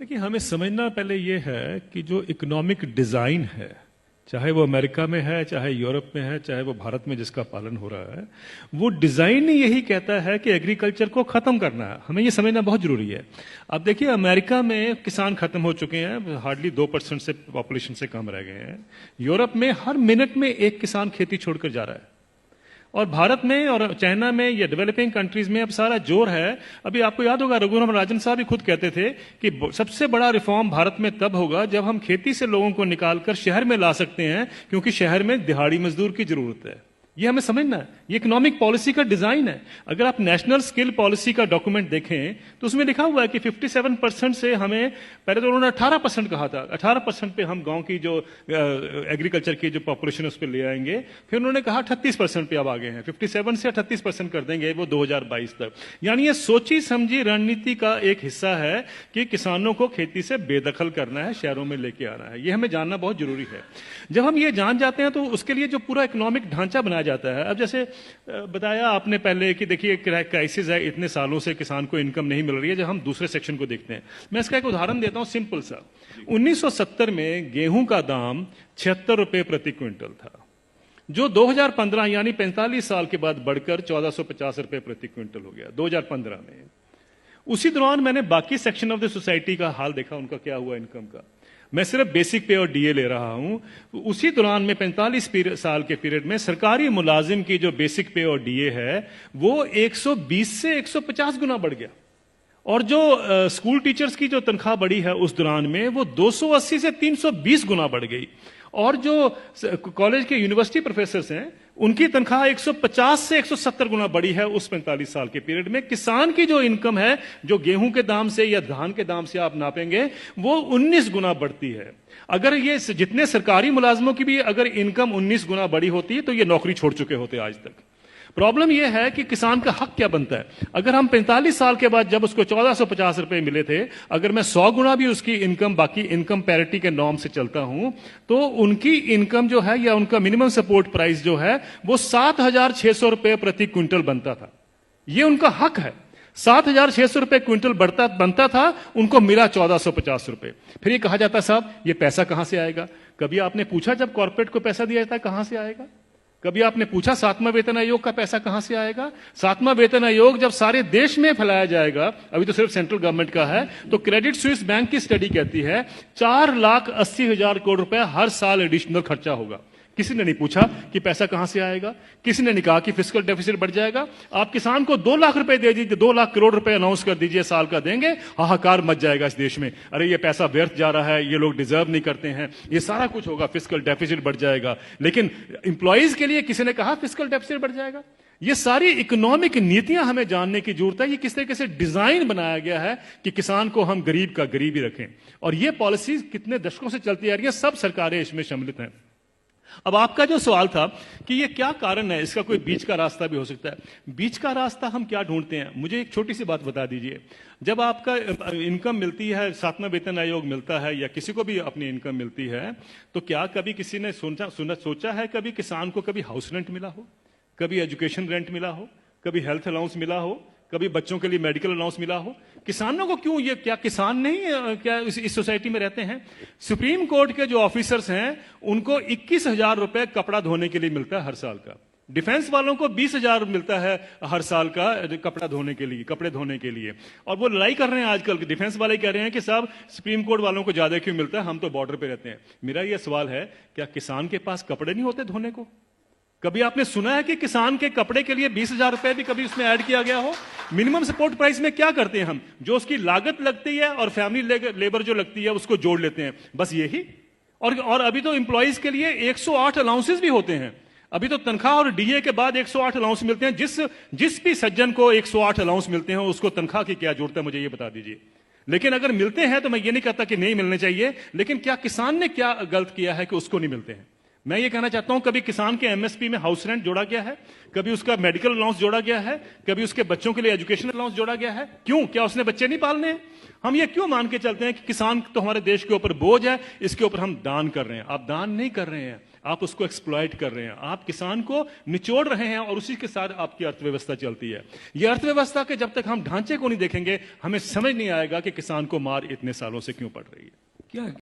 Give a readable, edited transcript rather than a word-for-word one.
देखिए, हमें समझना पहले ये है कि जो इकोनॉमिक डिजाइन है, चाहे वो अमेरिका में है, चाहे यूरोप में है, चाहे वो भारत में जिसका पालन हो रहा है, वो डिजाइन ही यही कहता है कि एग्रीकल्चर को खत्म करना है। हमें ये समझना बहुत जरूरी है। अब देखिए, अमेरिका में किसान खत्म हो चुके हैं, हार्डली 2% से पॉपुलेशन से कम रह गए हैं। यूरोप में हर मिनट में एक किसान खेती छोड़कर जा रहा है, और भारत में और चाइना में या डेवलपिंग कंट्रीज में अब सारा जोर है। अभी आपको याद होगा, रघुराम राजन साहब भी खुद कहते थे कि सबसे बड़ा रिफॉर्म भारत में तब होगा जब हम खेती से लोगों को निकालकर शहर में ला सकते हैं, क्योंकि शहर में दिहाड़ी मजदूर की जरूरत है। ये हमें समझना है, ये इकोनॉमिक पॉलिसी का डिजाइन है। अगर आप नेशनल स्किल पॉलिसी का डॉक्यूमेंट देखें तो उसमें लिखा हुआ है कि 57% से हमें, पहले तो उन्होंने 18% कहा था, 18% पे हम गांव की जो एग्रीकल्चर की जो पॉपुलेशन उस पर ले आएंगे। फिर उन्होंने कहा 38% पे अब आ गए हैं, 57 से 38% कर देंगे वो 2022 तक। यानी ये सोची समझी रणनीति का एक हिस्सा है कि किसानों को खेती से बेदखल करना है, शहरों में लेके आना है। ये हमें जानना बहुत जरूरी है। जब हम ये जान जाते हैं तो उसके लिए जो पूरा इकोनॉमिक ढांचा बनाया जाता है। अब जैसे बताया आपने पहले कि देखिए क्राइसिस है, इतने सालों से किसान को इनकम नहीं मिल रही है। जब हम दूसरे सेक्शन को देखते हैं, मैं इसका एक उदाहरण देता हूं सिंपल सा। 1970 में गेहूं का दाम 76 रुपए प्रति क्विंटल था, जो 2015 यानी 45 साल के बाद बढ़कर 1450 रुपए प्रति क्विंटल हो गया 2015 में। उसी दौरान मैंने बाकी सेक्शन ऑफ द सोसाइटी का हाल देखा, उनका क्या हुआ इनकम का। मैं सिर्फ बेसिक पे और डीए ले रहा हूं। उसी दौरान में 45 साल के पीरियड में सरकारी मुलाजिम की जो बेसिक पे और डीए है वो 120 से 150 गुना बढ़ गया, और जो स्कूल टीचर्स की जो तनख्वाह बढ़ी है उस दौरान में वो 280 से 320 गुना बढ़ गई। और जो कॉलेज के यूनिवर्सिटी प्रोफेसर हैं उनकी तनख्वाह 150 से 170 गुना बढ़ी है उस 45 साल के पीरियड में। किसान की जो इनकम है, जो गेहूं के दाम से या धान के दाम से आप नापेंगे, वो 19 गुना बढ़ती है। अगर ये जितने सरकारी मुलाजमों की भी अगर इनकम 19 गुना बढ़ी होती तो ये नौकरी छोड़ चुके होते आज तक। प्रॉब्लम यह है कि किसान का हक क्या बनता है। अगर हम 45 साल के बाद जब उसको 1450 रुपए मिले थे, अगर मैं 100 गुना भी उसकी इनकम बाकी इनकम पैरिटी के नॉर्म से चलता हूं, तो उनकी इनकम जो है या उनका मिनिमम सपोर्ट प्राइस जो है वो 7600 रुपए प्रति क्विंटल बनता था। ये उनका हक है। 7600 रुपए क्विंटल बनता था, उनको मिला 1450 रुपए। फिर ये कहा जाता साहब ये पैसा कहां से आएगा। कभी आपने पूछा जब कॉर्पोरेट को पैसा दिया जाता है कहां से आएगा? कभी आपने पूछा 7वां वेतन आयोग का पैसा कहां से आएगा? 7वां वेतन आयोग जब सारे देश में फैलाया जाएगा, अभी तो सिर्फ सेंट्रल गवर्नमेंट का है, तो क्रेडिट स्विस बैंक की स्टडी कहती है 4,80,000 करोड़ रुपए हर साल एडिशनल खर्चा होगा। किसी ने नहीं पूछा कि पैसा कहां से आएगा। किसी ने नहीं कहा कि फिस्कल डेफिसिट बढ़ जाएगा। आप किसान को 2 लाख रुपए दे दीजिए, 2 लाख करोड़ रुपए अनाउंस कर दीजिए साल का देंगे, हाहाकार मच जाएगा इस देश में। अरे ये पैसा व्यर्थ जा रहा है, ये लोग डिजर्व नहीं करते हैं, ये सारा कुछ होगा, फिस्कल डेफिसिट बढ़ जाएगा। लेकिन इंप्लॉइज के लिए किसी ने कहा फिस्कल डेफिसिट बढ़ जाएगा। ये सारी इकोनॉमिक नीतियां हमें जानने की जरूरत है। ये किस तरीके से डिजाइन बनाया गया है कि किसान को हम गरीब का गरीब ही रखें, और ये पॉलिसी कितने दशकों से चलती आ रही है, सब सरकारें इसमें सम्मिलित हैं। अब आपका जो सवाल था कि ये क्या कारण है, इसका कोई बीच का रास्ता भी हो सकता है। बीच का रास्ता हम क्या ढूंढते हैं, मुझे एक छोटी सी बात बता दीजिए। जब आपका इनकम मिलती है, 7वां वेतन आयोग मिलता है या किसी को भी अपनी इनकम मिलती है, तो क्या कभी किसी ने सोचा है कभी किसान को कभी हाउस रेंट मिला हो, कभी एजुकेशन रेंट मिला हो, कभी हेल्थ अलाउंस मिला हो, कभी बच्चों के लिए मेडिकल अलाउंस मिला हो? किसानों को क्यों, ये क्या किसान नहीं क्या इस सोसाइटी में रहते हैं? सुप्रीम कोर्ट के जो ऑफिसर्स हैं उनको 21,000 रुपए कपड़ा धोने के लिए मिलता है हर साल का। डिफेंस वालों को 20,000 मिलता है हर साल का कपड़ा धोने के लिए, कपड़े धोने के लिए। और वो लड़ाई कर रहे हैं आजकल, डिफेंस वाले कह रहे हैं कि साहब सुप्रीम कोर्ट वालों को ज्यादा क्यों मिलता है, हम तो बॉर्डर पे रहते हैं। मेरा यह सवाल है, क्या किसान के पास कपड़े नहीं होते धोने को? कभी आपने सुना है कि किसान के कपड़े के लिए 20,000 रुपए भी कभी उसमें ऐड किया गया हो? मिनिमम सपोर्ट प्राइस में क्या करते हैं हम, जो उसकी लागत लगती है और फैमिली लेबर जो लगती है उसको जोड़ लेते हैं, बस यही। और अभी तो एम्प्लॉइज के लिए 108 अलाउंसेस भी होते हैं। अभी तो तनख्वाह और डीए के बाद 108 अलाउंस मिलते हैं। जिस भी सज्जन को 108 अलाउंस मिलते हैं उसको तनख्वाह की क्या जरूरत है, मुझे ये बता दीजिए। लेकिन अगर मिलते हैं तो मैं ये नहीं कहता कि नहीं मिलने चाहिए, लेकिन क्या किसान ने क्या गलत किया है कि उसको नहीं मिलते हैं? मैं ये कहना चाहता हूं, कभी किसान के एमएसपी में हाउस रेंट जोड़ा गया है, कभी उसका मेडिकल अलाउंस जोड़ा गया है, कभी उसके बच्चों के लिए एजुकेशन अलाउंस जोड़ा गया है? क्यों? क्या उसने बच्चे नहीं पालने हैं? हम ये क्यों मान के चलते हैं कि किसान तो हमारे देश के ऊपर बोझ है, इसके ऊपर हम दान कर रहे हैं? आप दान नहीं कर रहे हैं, आप उसको एक्सप्लॉइट कर रहे हैं, आप किसान को निचोड़ रहे हैं और उसी के साथ आपकी अर्थव्यवस्था चलती है। यह अर्थव्यवस्था के जब तक हम ढांचे को नहीं देखेंगे, हमें समझ नहीं आएगा कि किसान को मार इतने सालों से क्यों पड़ रही है। क्या